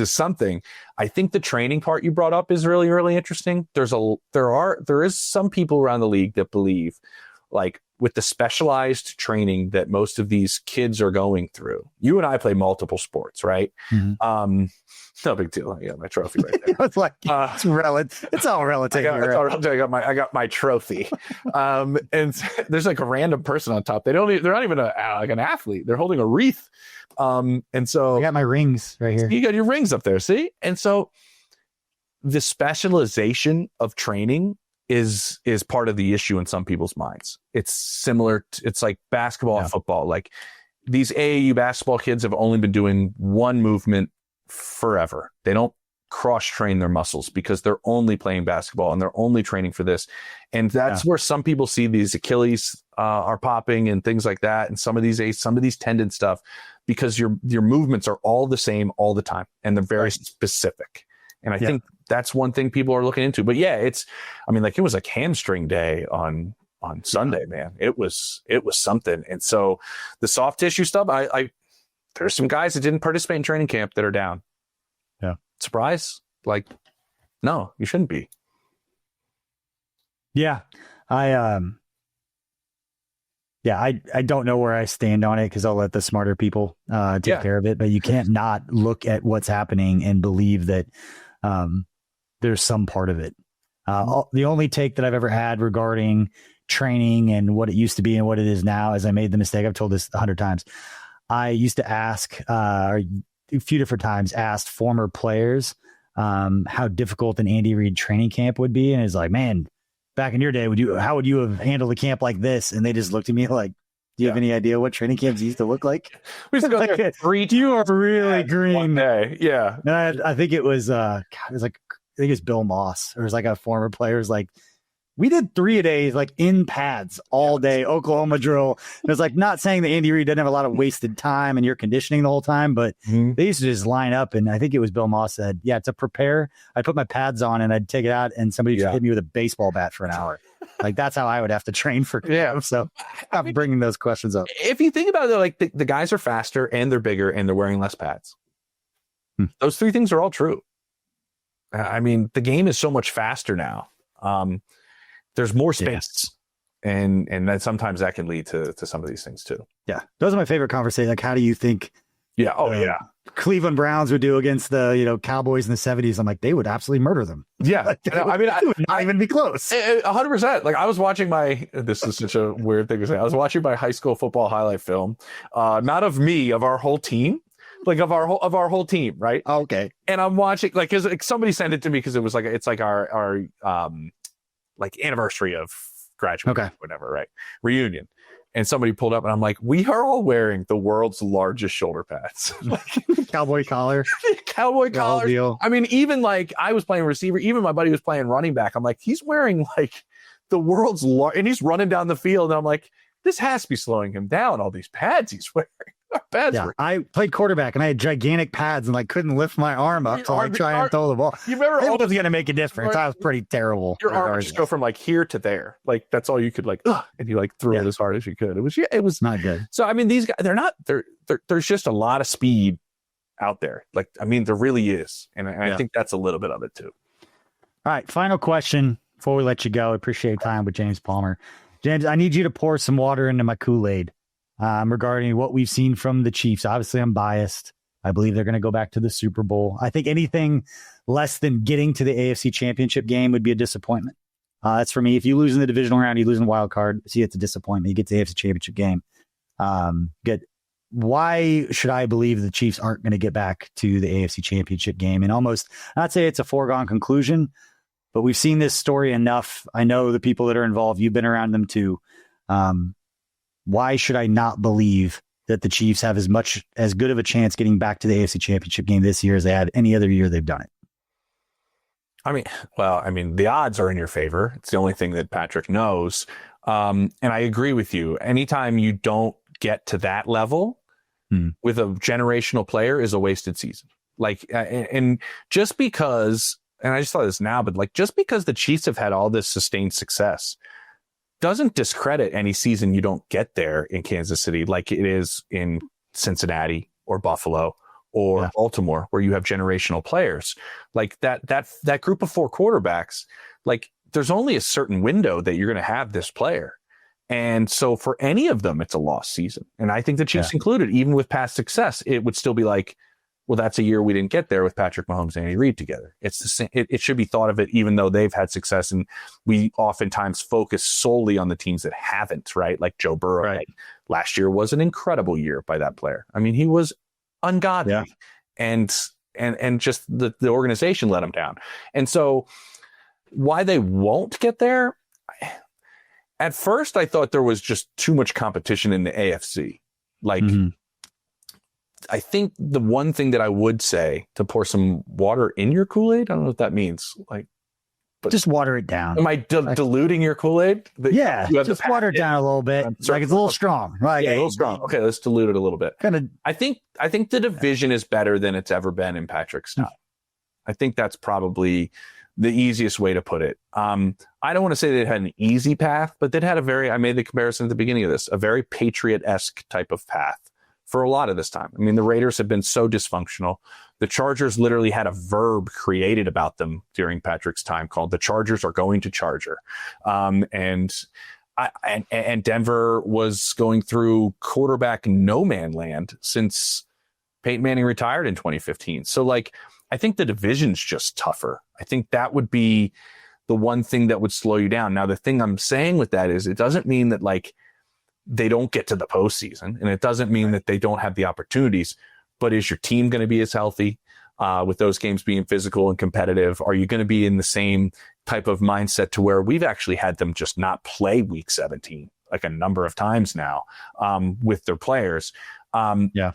something. I think the training part you brought up is really, really interesting. There is some people around the league that believe like with the specialized training that most of these kids are going through. You and I play multiple sports, right? Mm-hmm. No big deal. I got my trophy right there. It's like it's relative. It's all relative. I got my trophy. And there's like a random person on top. They're not even like an athlete. They're holding a wreath. And so I got my rings right here. You got your rings up there. See? And so the specialization of training is part of the issue in some people's minds. It's similar. It's like basketball and football. Like these AAU basketball kids have only been doing one movement forever. They don't cross train their muscles because they're only playing basketball and they're only training for this. And that's where some people see these Achilles are popping and things like that. And some of these tendon stuff, because your movements are all the same all the time. And they're very specific. And I think that's one thing people are looking into. But it was like hamstring day on Sunday, man. It was something. And so the soft tissue stuff, there's some guys that didn't participate in training camp that are down. Yeah. Surprise? Like, no, you shouldn't be. Yeah. I don't know where I stand on it because I'll let the smarter people take care of it. But you can't not look at what's happening and believe that there's some part of it. The only take that I've ever had regarding training and what it used to be and what it is now is I made the mistake. I've told this 100 times. I used to ask, a few different times, asked former players how difficult an Andy Reid training camp would be. And it's like, man, back in your day, how would you have handled a camp like this? And they just looked at me like, do you have any idea what training camps used to look like? We used to go there 3 times. You are really green. One day. Yeah. And I think it was, I think it was Bill Moss. Or it was like a former player was like, we did 3-a-days like in pads all day, Oklahoma drill. And it's like not saying that Andy Reid doesn't have a lot of wasted time and you're conditioning the whole time, but they used to just line up. And I think it was Bill Moss said, to prepare, I'd put my pads on and I'd take it out and somebody just hit me with a baseball bat for an hour. Like that's how I would have to train for camp. So I'm bringing those questions up. If you think about it, like the guys are faster and they're bigger and they're wearing less pads. Those 3 things are all true. I mean, the game is so much faster now. There's more space, and then sometimes that can lead to some of these things too. Yeah, those are my favorite conversations. Like, how do you think? Cleveland Browns would do against the Cowboys in the 70s. I'm like, they would absolutely murder them. Yeah, I would not even be close. 100%. Like I was watching this is such a weird thing to say. I was watching my high school football highlight film, not of me, of our whole team. Like of our whole team, right? Okay. And I'm watching like somebody sent it to me because it was like it's like our like anniversary of graduation, whatever, right? Reunion. And somebody pulled up and I'm like, we are all wearing the world's largest shoulder pads. Cowboy collar. Cowboy collar. I mean, even like I was playing receiver, even my buddy was playing running back. I'm like, he's wearing like the world's and he's running down the field. And I'm like, this has to be slowing him down. All these pads he's wearing. I played quarterback and I had gigantic pads and like couldn't lift my arm up to like try and throw the ball. You remember it was going to make a difference. I was pretty terrible. Your arm just go from like here to there. Like that's all you could like, and you like threw it as hard as you could. It was not good. So, I mean, these guys, there's just a lot of speed out there. Like, I mean, there really is. And I think that's a little bit of it too. All right. Final question before we let you go. I appreciate time with James Palmer. James, I need you to pour some water into my Kool-Aid. Regarding what we've seen from the Chiefs. Obviously, I'm biased. I believe they're going to go back to the Super Bowl. I think anything less than getting to the AFC Championship game would be a disappointment. That's for me. If you lose in the divisional round, you lose in the wild card. See, it's a disappointment. You get to the AFC Championship game. Why should I believe the Chiefs aren't going to get back to the AFC Championship game? And almost, not say it's a foregone conclusion, but we've seen this story enough. I know the people that are involved. You've been around them too. Why should I not believe that the Chiefs have as good of a chance getting back to the AFC Championship game this year as they had any other year they've done it? I mean, the odds are in your favor. It's the only thing that Patrick knows. And I agree with you. Anytime you don't get to that level with a generational player is a wasted season. Like, and just because, and I just thought this now, but like, just because the Chiefs have had all this sustained success doesn't discredit any season you don't get there in Kansas City like it is in Cincinnati or Buffalo or Baltimore, where you have generational players. Like that group of 4 quarterbacks, like there's only a certain window that you're going to have this player. And so for any of them, it's a lost season. And I think the Chiefs included, even with past success, it would still be like, well, that's a year we didn't get there with Patrick Mahomes and Andy Reid together. It's the same. It should be thought of it, even though they've had success, and we oftentimes focus solely on the teams that haven't, right? Like Joe Burrow. Right. Like, last year was an incredible year by that player. I mean, he was ungodly, and just the organization let him down. And so why they won't get there? At first, I thought there was just too much competition in the AFC. Like, I think the one thing that I would say, to pour some water in your Kool-Aid, I don't know what that means. Like, but just water it down. Am I diluting your Kool-Aid? Just water it down a little bit. Like, it's a little strong. Like, a little strong. Okay, let's dilute it a little bit. I think the division is better than it's ever been in Patrick's time. I think that's probably the easiest way to put it. I don't want to say they had an easy path, but they had I made the comparison at the beginning of this, a very Patriot-esque type of path for a lot of this time. I mean, the Raiders have been so dysfunctional. The Chargers literally had a verb created about them during Patrick's time called "the Chargers are going to Charger." And Denver was going through quarterback no man land since Peyton Manning retired in 2015. So, like, I think the division's just tougher. I think that would be the one thing that would slow you down. Now, the thing I'm saying with that is, it doesn't mean that, like, they don't get to the postseason, and it doesn't mean that they don't have the opportunities, but is your team going to be as healthy with those games being physical and competitive? Are you going to be in the same type of mindset to where we've actually had them just not play week 17 like a number of times now with their players?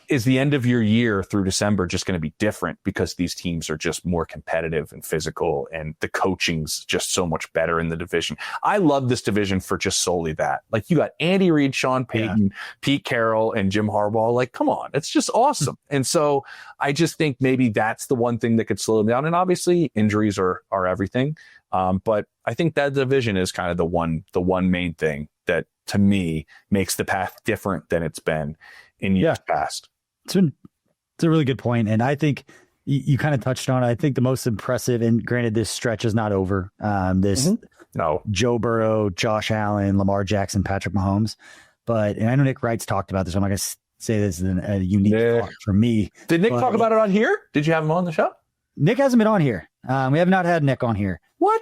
Is the end of your year through December just going to be different because these teams are just more competitive and physical, and the coaching's just so much better in the division? I love this division for just solely that. Like, you got Andy Reid, Sean Payton, Pete Carroll, and Jim Harbaugh. Like, come on, it's just awesome. And so I just think maybe that's the one thing that could slow them down. And obviously injuries are everything. But I think that division is kind of the one main thing that, to me, makes the path different than it's been in years past. It's a really good point. And I think you kind of touched on it. I think the most impressive, and granted, this stretch is not over. Joe Burrow, Josh Allen, Lamar Jackson, Patrick Mahomes. And I know Nick Wright's talked about this. So I'm not going to say this is a unique thought for me. Did Nick talk about it on here? Did you have him on the show? Nick hasn't been on here. We have not had Nick on here. What?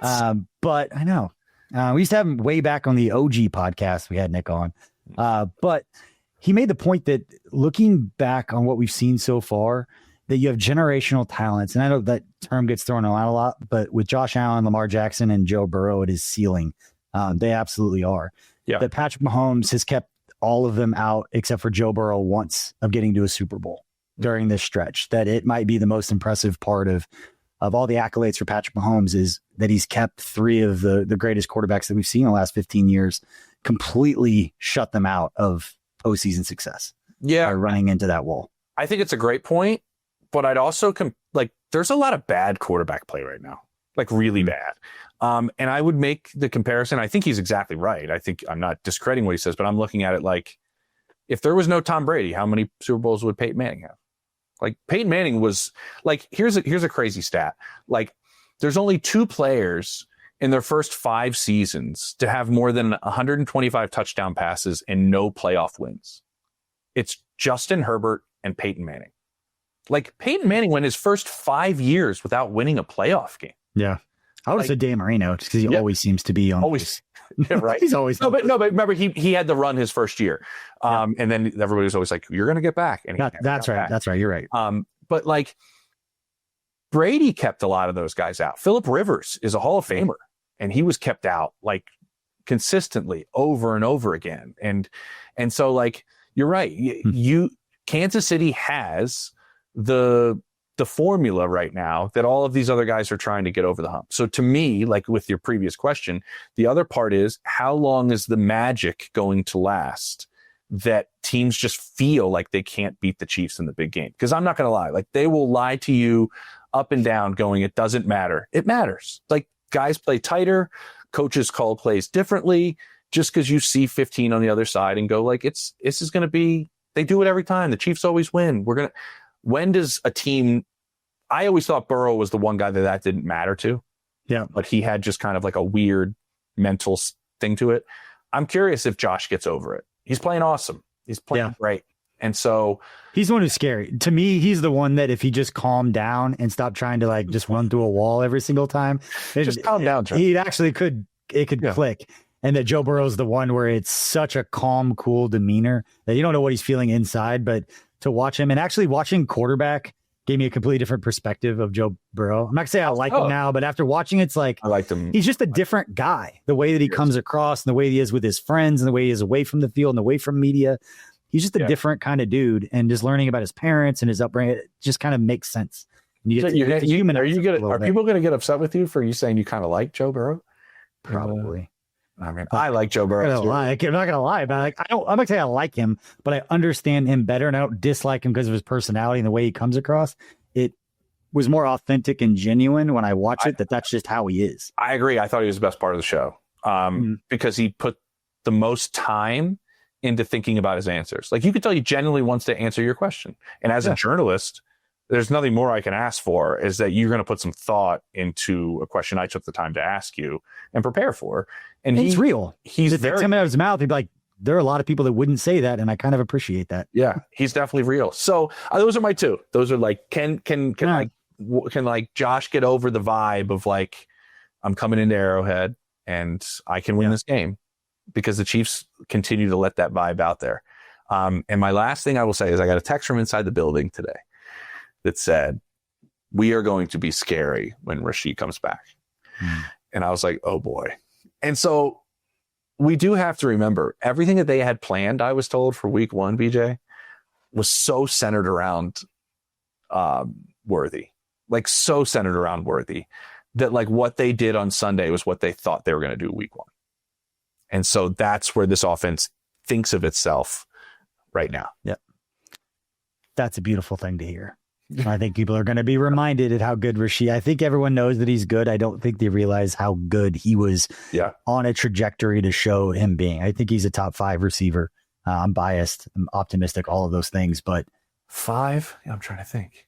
But I know. We used to have him way back on the OG podcast. We had Nick on. But he made the point that, looking back on what we've seen so far, that you have generational talents. And I know that term gets thrown around a lot, but with Josh Allen, Lamar Jackson, and Joe Burrow, it is ceiling. They absolutely are. Yeah. That Patrick Mahomes has kept all of them out except for Joe Burrow once of getting to a Super Bowl during this stretch. That it might be the most impressive part of all the accolades for Patrick Mahomes is that he's kept three of the greatest quarterbacks that we've seen in the last 15 years, completely shut them out of postseason success. By running into that wall. I think it's a great point, but I'd also there's a lot of bad quarterback play right now, like really bad. And I would make the comparison. I think he's exactly right. I think I'm not discrediting what he says, but I'm looking at it like, if there was no Tom Brady, how many Super Bowls would Peyton Manning have? Like, Peyton Manning was like, here's a crazy stat. Like, there's only two players in their first 5 seasons to have more than 125 touchdown passes and no playoff wins. It's Justin Herbert and Peyton Manning. Like, Peyton Manning went his first 5 years without winning a playoff game. Yeah. I would have said Dan Marino, just because he always seems to be on. Always. Right. He's always. But remember, he had to run his first year. And then everybody was always like, you're going to get back. And that's right. Back. That's right. You're right. But like, Brady kept a lot of those guys out. Phillip Rivers is a Hall of Famer, and he was kept out like consistently over and over again. And so, like, you're right. Kansas City has the formula right now that all of these other guys are trying to get over the hump. So to me, like with your previous question, the other part is, how long is the magic going to last that teams just feel like they can't beat the Chiefs in the big game? Because I'm not going to lie, like, they will lie to you up and down going, it doesn't matter. It matters. Like, guys play tighter, coaches call plays differently. Just because you see 15 on the other side and go like, this is going to be, they do it every time. The Chiefs always win. When does a team, I always thought Burrow was the one guy that didn't matter to. Yeah. But he had just kind of like a weird mental thing to it. I'm curious if Josh gets over it. He's playing awesome. He's playing great. And so he's the one who's scary. To me, he's the one that if he just calmed down and stopped trying to like just run through a wall every single time, just calm down. He actually could click. And that Joe Burrow's the one where it's such a calm, cool demeanor that you don't know what he's feeling inside, but to watch him and actually watching quarterback gave me a completely different perspective of Joe Burrow. I'm not gonna say I like him now, but after watching it's like I liked him. He's just a different guy. The way that he comes across and the way he is with his friends and the way he is away from the field and away from media. He's just a different kind of dude, and just learning about his parents and his upbringing, it just kind of makes sense. And you get human. Are people going to get upset with you for you saying you kind of like Joe Burrow? Probably. I mean, I like Joe Burrow. I'm not gonna lie, but I'm not gonna say I like him, but I understand him better, and I don't dislike him because of his personality and the way he comes across. It was more authentic and genuine when I watch it. That's just how he is. I agree. I thought he was the best part of the show because he put the most time into thinking about his answers. Like you could tell he genuinely wants to answer your question. And as a journalist, there's nothing more I can ask for is that you're going to put some thought into a question I took the time to ask you and prepare for. And he's real. He's very coming out of his mouth. He'd be like, there are a lot of people that wouldn't say that. And I kind of appreciate that. Yeah, he's definitely real. So those are my two. Those are like, can Josh get over the vibe of like, I'm coming into Arrowhead and I can win this game? Because the Chiefs continue to let that vibe out there. And my last thing I will say is I got a text from inside the building today that said, we are going to be scary when Rashid comes back. And I was like, oh boy. And so we do have to remember everything that they had planned, I was told, for week one, BJ, was so centered around Worthy. Like so centered around Worthy that like what they did on Sunday was what they thought they were going to do week one. And so that's where this offense thinks of itself right now. Yep. That's a beautiful thing to hear. I think people are going to be reminded at how good Rashid. I think everyone knows that he's good. I don't think they realize how good he was on a trajectory to show him being. I think he's a top 5 receiver. I'm biased. I'm optimistic, all of those things. But 5? I'm trying to think.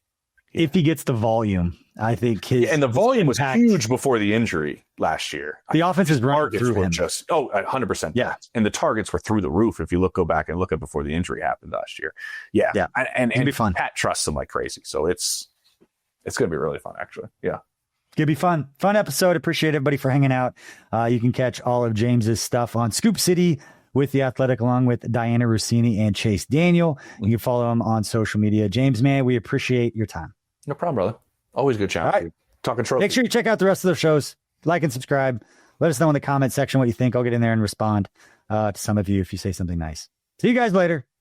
If he gets the volume, I think and the volume was huge before the injury last year. The offense is running through him. 100%. Yeah. And the targets were through the roof. If you go back and look at before the injury happened last year. Yeah. And it'll be fun. Pat trusts him like crazy. So it's going to be really fun, actually. Yeah. It's going to be fun. Fun episode. Appreciate everybody for hanging out. You can catch all of James's stuff on Scoop City with The Athletic, along with Diana Rossini and Chase Daniel. You can follow him on social media. James, man, we appreciate your time. No problem, brother. Always good chat. All right. Talking trophy. Make sure you check out the rest of the shows. Like and subscribe. Let us know in the comment section what you think. I'll get in there and respond to some of you if you say something nice. See you guys later.